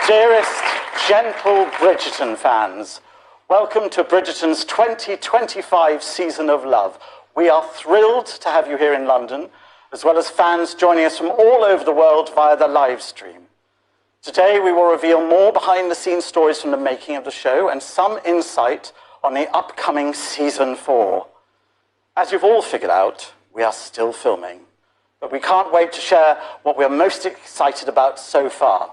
Dearest, gentle Bridgerton fans, welcome to Bridgerton's 2025 season of love. We are thrilled to have you here in London, as well as fans joining us from all over the world via the live stream. Today we will reveal more behind-the-scenes stories from the making of the show and some insight on the upcoming season 4. As you've all figured out, we are still filming, but we can't wait to share what we're most excited about so far.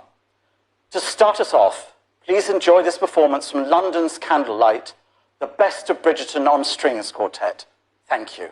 To start us off, please enjoy this performance from London's Candlelight, the Best of Bridgerton on Strings Quartet. Thank you.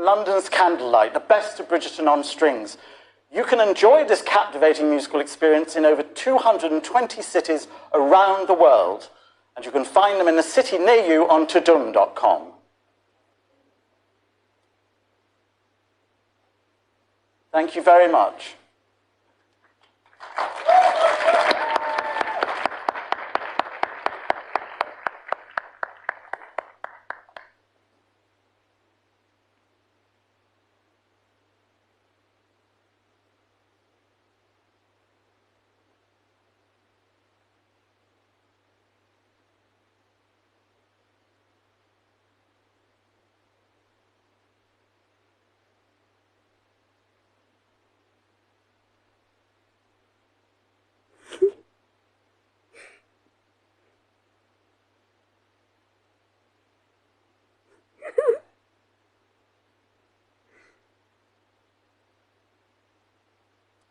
London's Candlelight, the Best of Bridgerton on Strings. You can enjoy this captivating musical experience in over 220 cities around the world, and you can find them in a city near you on tudum.com. Thank you very much.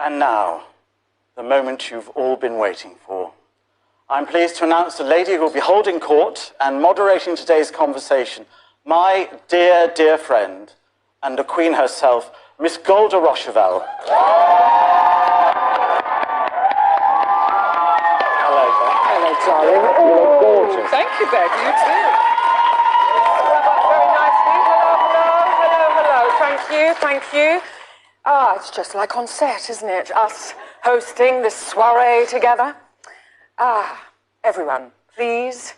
And now, the moment you've all been waiting for. I'm pleased to announce the lady who will be holding court and moderating today's conversation, my dear, dear friend, and the Queen herself, Miss Golda Rochevelle. Hello, Beth. Hello, darling. You look gorgeous. Thank you, Beck. You too. Very nicely. Hello. Thank you. Ah, it's just like on set, isn't it? Us hosting this soiree together. Ah, everyone, please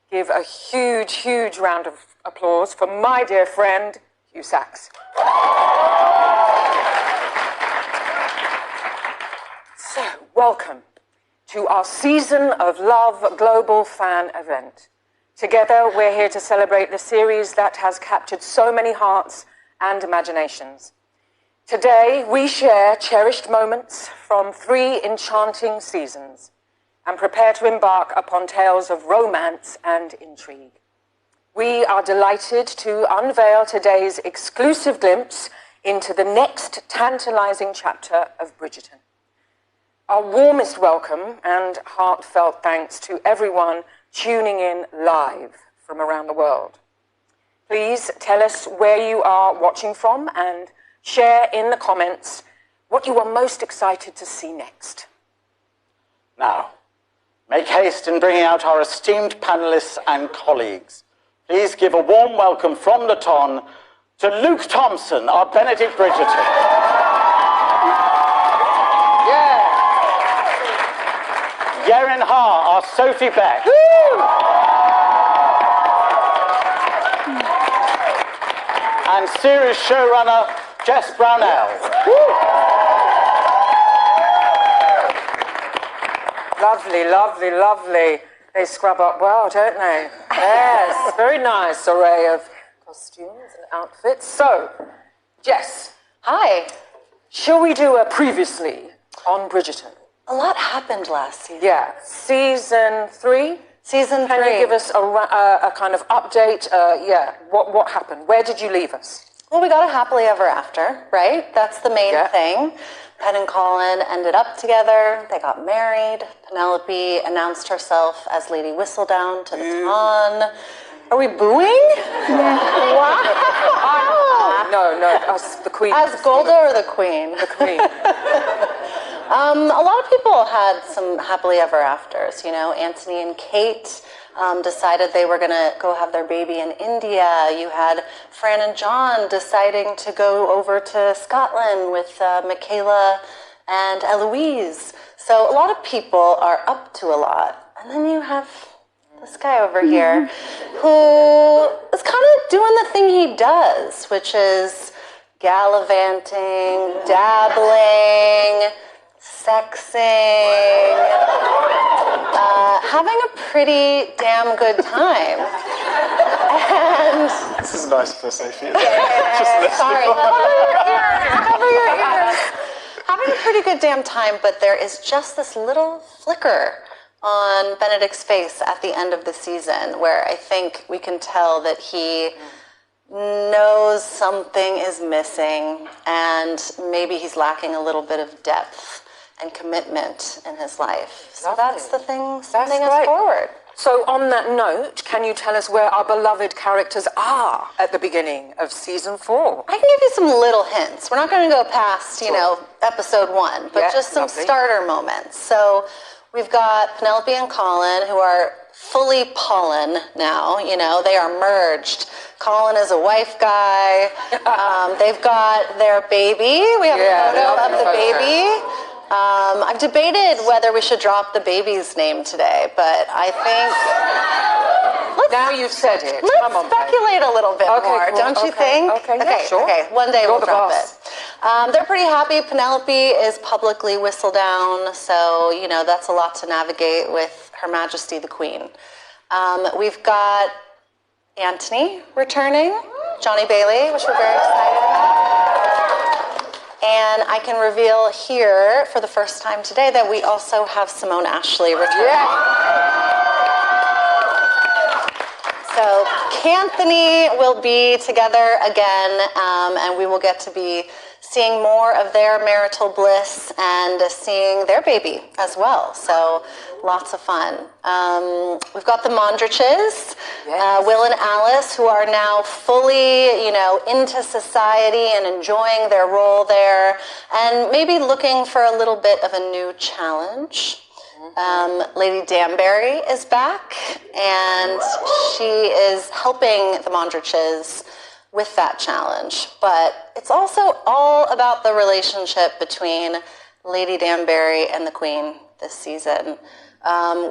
give a huge, huge round of applause for my dear friend, Hugh Sachs. So, welcome to our Season of Love Global Fan event. Together, we're here to celebrate the series that has captured so many hearts and imaginations. Today, we share cherished moments from 3 enchanting seasons and prepare to embark upon tales of romance and intrigue. We are delighted to unveil today's exclusive glimpse into the next tantalizing chapter of Bridgerton. Our warmest welcome and heartfelt thanks to everyone tuning in live from around the world. Please tell us where you are watching from and share in the comments what you are most excited to see next. Now, make haste in bringing out our esteemed panelists and colleagues. Please give a warm welcome from the Ton to Luke Thompson, our Benedict Bridgerton. Yeah. Yerin, our Sophie Beck. And series showrunner, Jess Brownell. Lovely, lovely, lovely. They scrub up well, don't they? Yes, very nice array of costumes and outfits. So, Jess. Hi. Shall we do a previously on Bridgerton? A lot happened last season. Yeah, season 3. Season 3. Can you give us a kind of update? What happened? Where did you leave us? Well, we got a happily ever after, right? That's the main thing. Penn and Colin ended up together. They got married. Penelope announced herself as Lady Whistledown to the Ton. Are we booing? Wow. No, us, the Queen. As Golda or the Queen? The Queen. A lot of people had some happily ever afters. You know, Anthony and Kate decided they were going to go have their baby in India. You had Fran and John deciding to go over to Scotland with Michaela and Eloise. So a lot of people are up to a lot. And then you have this guy over here who is kind of doing the thing he does, which is gallivanting, dabbling, sexing, having a pretty damn good time. And this is nice for Sophie. Sorry, cover your ears. Having a pretty good damn time, but there is just this little flicker on Benedict's face at the end of the season where I think we can tell that he knows something is missing and maybe he's lacking a little bit of depth and commitment in his life. So that's the thing sending us forward. So on that note, can you tell us where our beloved characters are at the beginning of season 4? I can give you some little hints. We're not going to go past, you know, episode 1, but just some starter moments. So we've got Penelope and Colin, who are fully Pollen now. You know, they are merged. Colin is a wife guy. They've got their baby. We have a photo of the baby. I've debated whether we should drop the baby's name today, but I think... Now you've said it. Let's speculate a little bit more, don't you think? Okay, sure. Okay, one day we'll drop it. They're pretty happy. Penelope is publicly Whistledown, so, you know, that's a lot to navigate with Her Majesty the Queen. We've got Anthony returning, Johnny Bailey, which we're very excited about. And I can reveal here for the first time today that we also have Simone Ashley returning. So Canthony will be together again, and we will get to be seeing more of their marital bliss and seeing their baby as well. So lots of fun. We've got the Mondriches, Will and Alice, who are now fully, you know, into society and enjoying their role there, and maybe looking for a little bit of a new challenge. Lady Danbury is back, and she is helping the Mondriches with that challenge. But it's also all about the relationship between Lady Danbury and the Queen this season.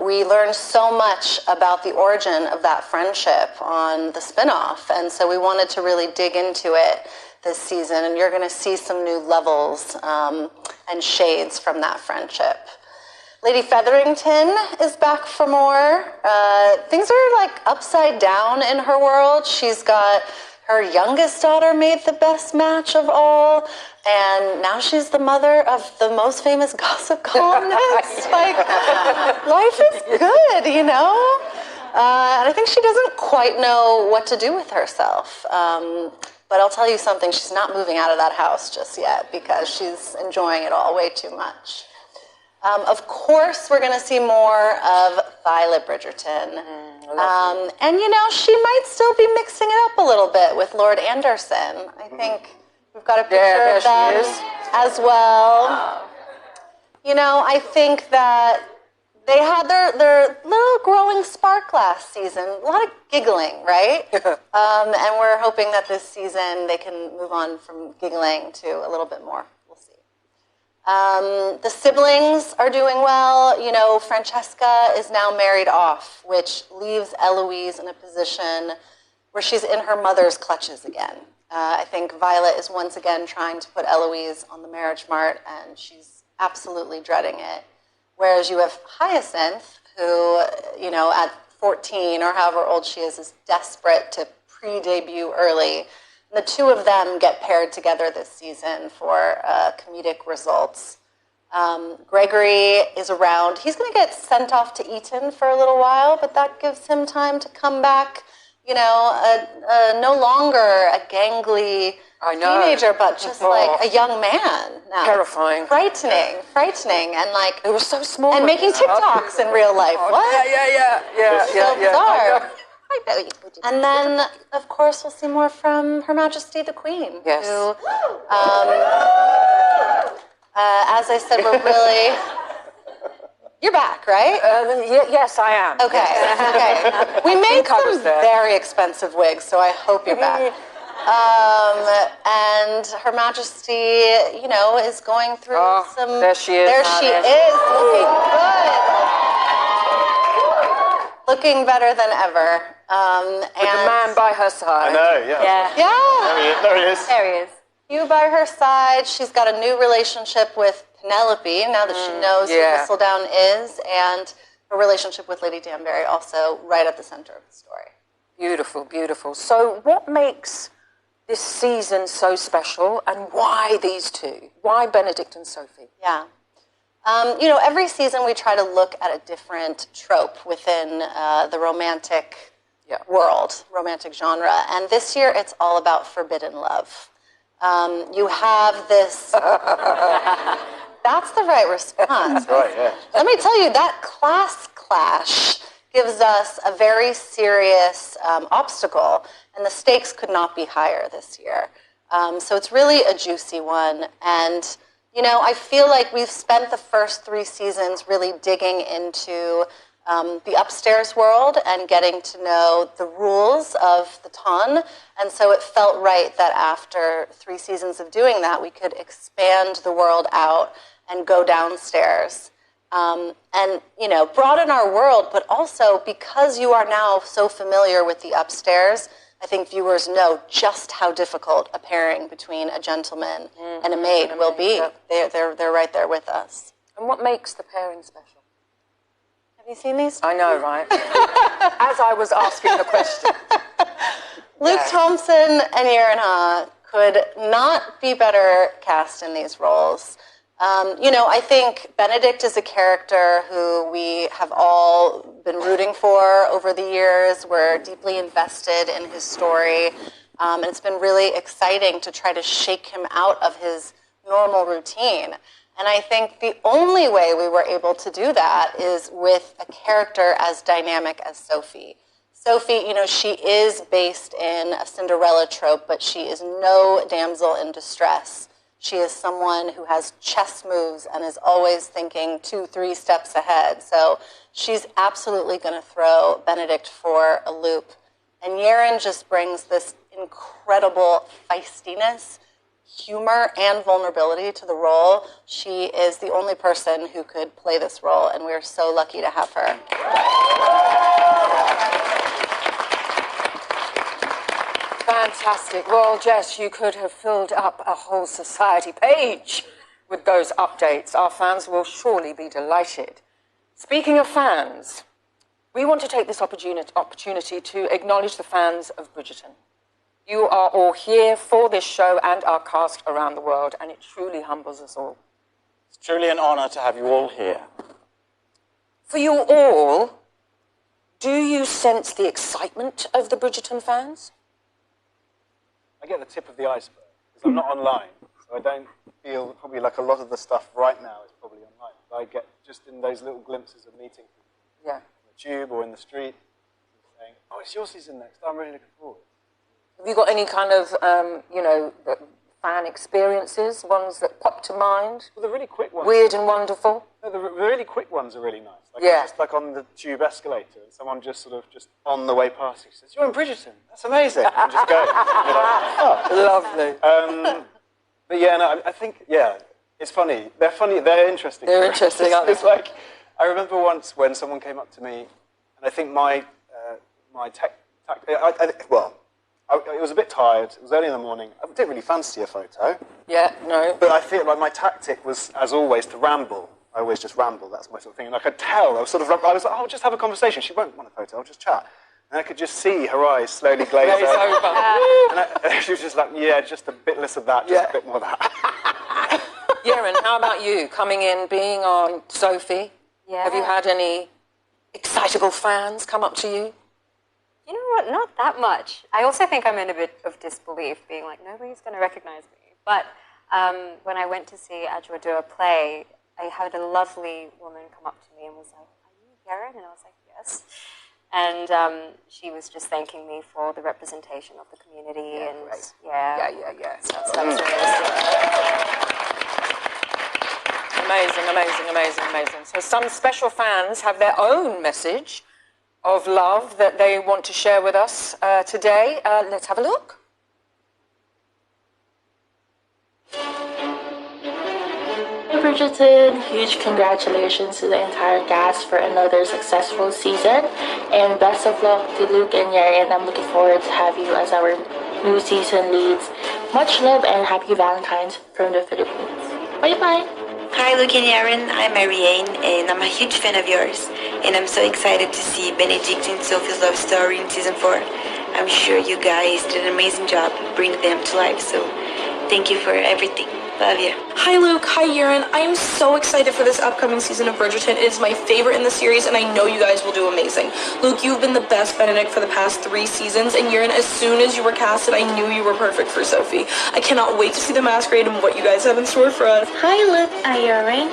We learned so much about the origin of that friendship on the spinoff, and so we wanted to really dig into it this season, and you're going to see some new levels and shades from that friendship. Lady Featherington is back for more. Things are like upside down in her world. She's got her youngest daughter made the best match of all, and now she's the mother of the most famous gossip columnist. Like, life is good, you know? And I think she doesn't quite know what to do with herself. But I'll tell you something, she's not moving out of that house just yet because she's enjoying it all way too much. Of course, we're going to see more of Violet Bridgerton. And, you know, she might still be mixing it up a little bit with Lord Anderson. I think we've got a picture of them as well. You know, I think that They had their little growing spark last season. A lot of giggling, right? And we're hoping that this season they can move on from giggling to a little bit more. We'll see. The siblings are doing well. You know, Francesca is now married off, which leaves Eloise in a position where she's in her mother's clutches again. I think Violet is once again trying to put Eloise on the marriage mart, and she's absolutely dreading it. Whereas you have Hyacinth, who, you know, at 14 or however old she is desperate to pre-debut early. And the two of them get paired together this season for comedic results. Gregory is around. He's going to get sent off to Eton for a little while, but that gives him time to come back, you know, no longer a gangly teenager, but just like a young man now. Terrifying. Frightening, and like... It was so small. And making TikToks in real life. What? Yeah. So bizarre. And then, of course, we'll see more from Her Majesty the Queen. Yes. Who, as I said, we're really... You're back, right? Yes, I am. Okay. We made some very expensive wigs, so I hope you're back. And Her Majesty, you know, is going through some... There she is. There she is, looking good. Looking better than ever. With the man by her side. I know, yeah. Yeah. There he is. There he is. You by her side. She's got a new relationship with Penelope, now that she knows who Whistledown is, and her relationship with Lady Danbury also right at the center of the story. Beautiful, beautiful. So what makes this season so special, and why these two? Why Benedict and Sophie? Yeah. You know, every season we try to look at a different trope within the romantic world, romantic genre, and this year it's all about forbidden love. You have this... That's the right response. That's right, yeah. Let me tell you, that class clash gives us a very serious obstacle, and the stakes could not be higher this year. So it's really a juicy one. And, you know, I feel like we've spent the first 3 seasons really digging into the upstairs world and getting to know the rules of the ton. And so it felt right that after 3 seasons of doing that, we could expand the world out and go downstairs. And, you know, broaden our world, but also because you are now so familiar with the upstairs, I think viewers know just how difficult a pairing between a gentleman and a maid will be. They're right there with us. And what makes the pairing special? Have you seen these? I know, right? As I was asking the question. Luke Thompson and Yerin could not be better cast in these roles. You know, I think Benedict is a character who we have all been rooting for over the years. We're deeply invested in his story. And it's been really exciting to try to shake him out of his normal routine. And I think the only way we were able to do that is with a character as dynamic as Sophie. Sophie, you know, she is based in a Cinderella trope, but she is no damsel in distress. She is someone who has chess moves and is always thinking 2-3 steps ahead. So she's absolutely going to throw Benedict for a loop. And Yerin just brings this incredible feistiness, humor, and vulnerability to the role. She is the only person who could play this role, and we're so lucky to have her. Fantastic. Well, Jess, you could have filled up a whole society page with those updates. Our fans will surely be delighted. Speaking of fans, we want to take this opportunity to acknowledge the fans of Bridgerton. You are all here for this show and our cast around the world, and it truly humbles us all. It's truly an honour to have you all here. For you all, do you sense the excitement of the Bridgerton fans? I get the tip of the iceberg, because I'm not online, so I don't feel probably like a lot of the stuff right now is probably online. I get just in those little glimpses of meeting people on the tube or in the street, saying, oh, it's your season next, I'm really looking forward. Have you got any kind of, you know, fan experiences, ones that pop to mind? Well, the really quick ones. Weird and wonderful? No, the really quick ones are really nice. Like just like on the tube escalator, and someone just sort of just on the way past you says, "You're in Bridgerton. That's amazing." And just go. You're like, oh. Lovely. But yeah, no, I think it's funny. They're funny. They're interesting. They're interesting. Aren't they? It's like I remember once when someone came up to me, and I think my I was a bit tired. It was early in the morning. I didn't really fancy a photo. Yeah, no. But I feel like my tactic was, as always, to ramble. I always just ramble. That's my sort of thing. And I could tell. I was like, oh, I'll just have a conversation. She won't want a photo. I'll just chat. And I could just see her eyes slowly glaze over. And she was just like, yeah, just a bit less of that, just a bit more of that. Yerin, how about you? Coming in, being on Sophie. Yeah. Have you had any excitable fans come up to you? You know what? Not that much. I also think I'm in a bit of disbelief, being like, nobody's going to recognize me. But when I went to see Ajwa do a play, I had a lovely woman come up to me and was like, "Are you Yerin?" And I was like, "Yes." And she was just thanking me for the representation of the community. Yeah, and right. Yeah. So that's amazing. So some special fans have their own message of love that they want to share with us today. Let's have a look. Hey Bridgerton, huge congratulations to the entire cast for another successful season, and best of luck to Luke and Yerin. I'm looking forward to have you as our new season leads. Much love and happy Valentine's from the Philippines. Bye bye. Hi Luke and Yerin, I'm Marianne and I'm a huge fan of yours, and I'm so excited to see Benedict and Sophie's love story in season 4. I'm sure you guys did an amazing job bringing them to life, so thank you for everything. Love you. Hi Luke, hi Yerin. I am so excited for this upcoming season of Bridgerton. It is my favorite in the series, and I know you guys will do amazing. Luke, you've been the best Benedict for the past 3 seasons, and Yerin, as soon as you were casted, I knew you were perfect for Sophie. I cannot wait to see the masquerade and what you guys have in store for us. Hi Luke, I'm Yerin.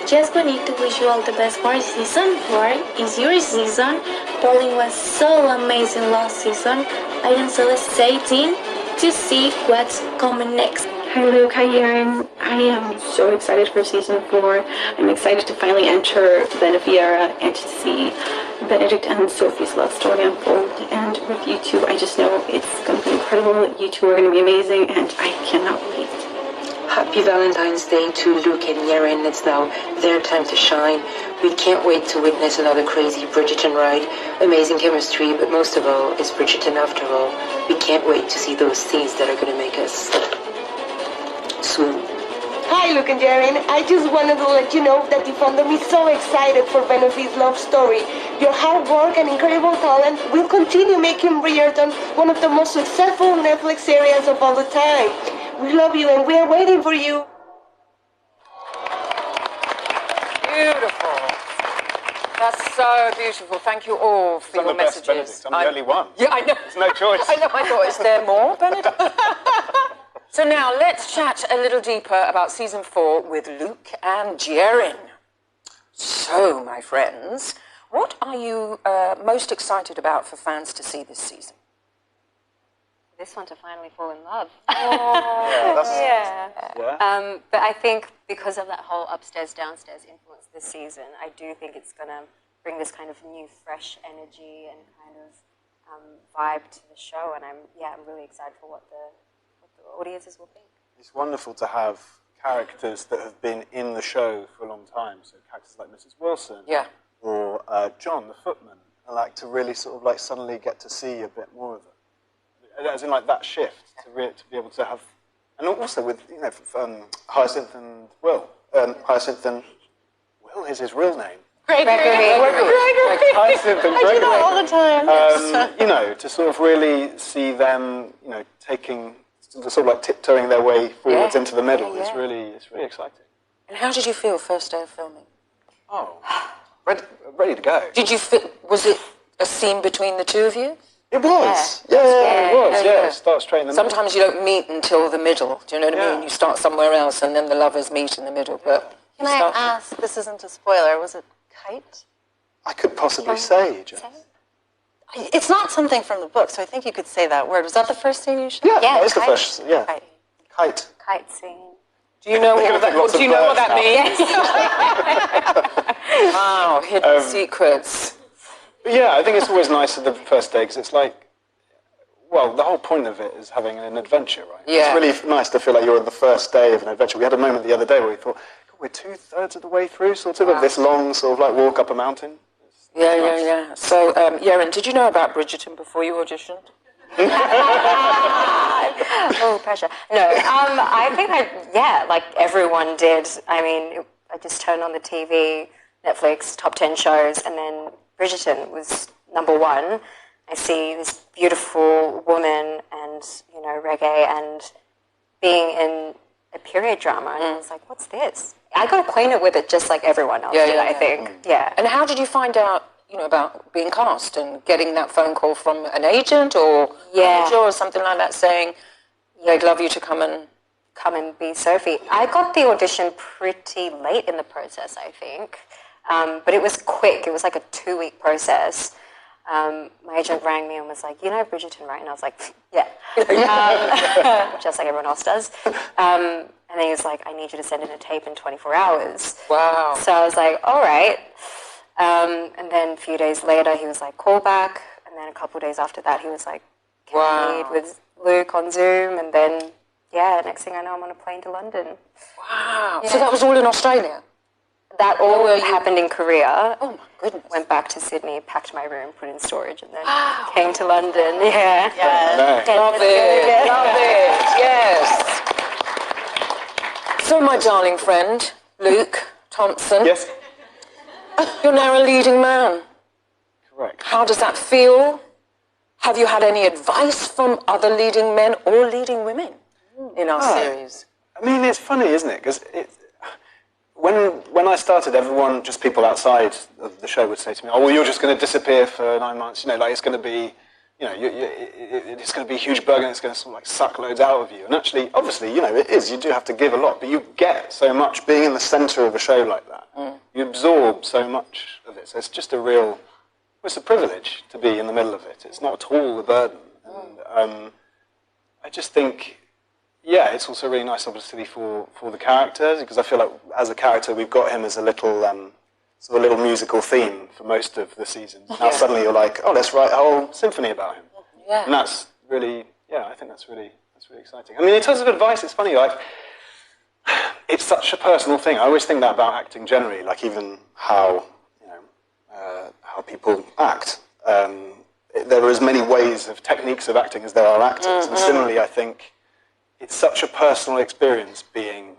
Just wanted to wish you all the best for season 4. It's your season. Darling was so amazing last season. I am so excited to see what's coming next. Hi Luke, hi Yerin. I am so excited for season 4. I'm excited to finally enter Beneviera and to see Benedict and Sophie's love story unfold. And with you two, I just know it's going to be incredible. You two are going to be amazing, and I cannot wait. Happy Valentine's Day to Luke and Yerin. It's now their time to shine. We can't wait to witness another crazy Bridgerton ride. Amazing chemistry, but most of all, it's Bridgerton after all. We can't wait to see those scenes that are going to make us swoon. Hi Luke and Yerin. I just wanted to let you know that the fandom is so excited for Benedi's love story. Your hard work and incredible talent will continue making Bridgerton one of the most successful Netflix series of all the time. We love you and we are waiting for you. Beautiful. That's so beautiful. Thank you all for your messages. Benedict. I'm the only one. Yeah, I know. There's no choice. I know. I thought, is there more, Benedict? So now let's chat a little deeper about season 4 with Luke and Yerin. So, my friends, what are you most excited about for fans to see this season? This one to finally fall in love. Yeah. But I think because of that whole upstairs-downstairs influence this season, I do think it's going to bring this kind of new, fresh energy and kind of vibe to the show. And I'm really excited for what the audiences will think. It's wonderful to have characters that have been in the show for a long time. So characters like Mrs. Wilson, or John, the footman, and like to really sort of like suddenly get to see a bit more of it. As in like that shift to be able to have, and also with Hyacinth and Will. Hyacinth and Will is his real name. Gregory. Hyacinth and Gregory. I do that all the time. To sort of really see them, taking, sort of like tiptoeing their way forwards into the middle. It's really exciting. And how did you feel first day of filming? Oh, ready to go. Did you feel? Was it a scene between the two of you? It was. Yeah, it was. Yeah, it starts straight in the middle. Sometimes you don't meet until the middle. Do you know what I mean? You start somewhere else, and then the lovers meet in the middle. But can I ask? This isn't a spoiler. Was it Kite? I could possibly say, Jess. It's not something from the book, so I think you could say that word. Was that the first scene you shot? Yeah, it's the first. Yeah. Kite. Kite scene. Do you know what that means? Yes. Wow, hidden secrets. Yeah, I think it's always nice at the first day because it's like, well, the whole point of it is having an adventure, right? Yeah. It's really nice to feel like you're on the first day of an adventure. We had a moment the other day where we thought, we're 2/3 of the way through, sort of this long sort of like walk up a mountain. Yeah. So, Yerin, did you know about Bridgerton before you auditioned? Oh, pressure. No, I think like everyone did. I mean, I just turned on the TV, Netflix, top 10 shows, and then Bridgerton was number one. I see this beautiful woman and, reggae and being in a period drama. And I was like, what's this? I got acquainted with it just like everyone else did, I think. Yeah. And how did you find out, about being cast and getting that phone call from an agent or manager or something like that saying, they'd love you to come and be Sophie? I got the audition pretty late in the process, I think. But it was quick. It was like a 2-week process. My agent rang me and was like, Bridgerton, right? And I was like, yeah. Just like everyone else does. And then he was like, I need you to send in a tape in 24 hours. Wow. So I was like, all right. And then a few days later, he was like, call back. And then a couple of days after that, he was like, can I meet with Luke on Zoom? And then, next thing I know, I'm on a plane to London. Wow. Yeah. So that was all in Australia? That all happened in Korea. Oh, my goodness. Went back to Sydney, packed my room, put it in storage, and then came to London. Yeah. Love it. Love it. Yes. So, my darling friend, Luke Thompson. Yes. You're now a leading man. Correct. How does that feel? Have you had any advice from other leading men or leading women in our series? I mean, it's funny, isn't it? Because when I started, everyone, just people outside of the show would say to me, oh, well, you're just going to disappear for 9 months. It's going to be, it's going to be a huge burden. It's going to sort of like suck loads out of you. And actually, obviously, it is. You do have to give a lot, but you get so much being in the centre of a show like that. You absorb so much of it. So it's just it's a privilege to be in the middle of it. It's not at all a burden. And I just think, it's also really nice, obviously, for the characters, because I feel like as a character, we've got him as a little sort of a little musical theme for most of the seasons. Now suddenly you're like, oh, let's write a whole symphony about him. Yeah. And that's really, I think that's really exciting. I mean, in terms of advice, it's funny, like, it's such a personal thing. I always think that about acting generally, like even how people act. There are as many ways of techniques of acting as there are actors. And similarly, I think it's such a personal experience being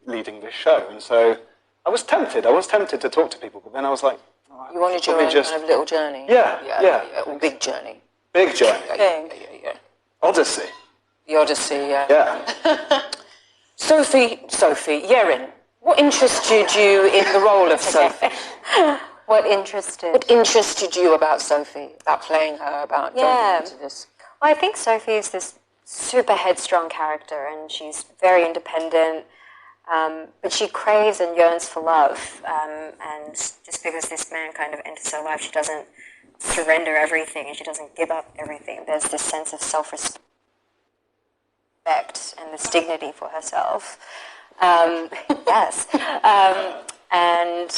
leading this show. And so I was tempted to talk to people, but then I was like, you wanted your own kind of little journey. Yeah. Or big journey. Big journey. Yeah. Odyssey. The Odyssey, Yeah. Sophie, Yerin, what interested you in the role of Sophie? What interested you about Sophie, about playing her, about going into this? Well, I think Sophie is this super headstrong character, and she's very independent, but she craves and yearns for love. And just because this man kind of enters her life, she doesn't surrender everything, and she doesn't give up everything. There's this sense of self-respect and this dignity for herself. Yes. And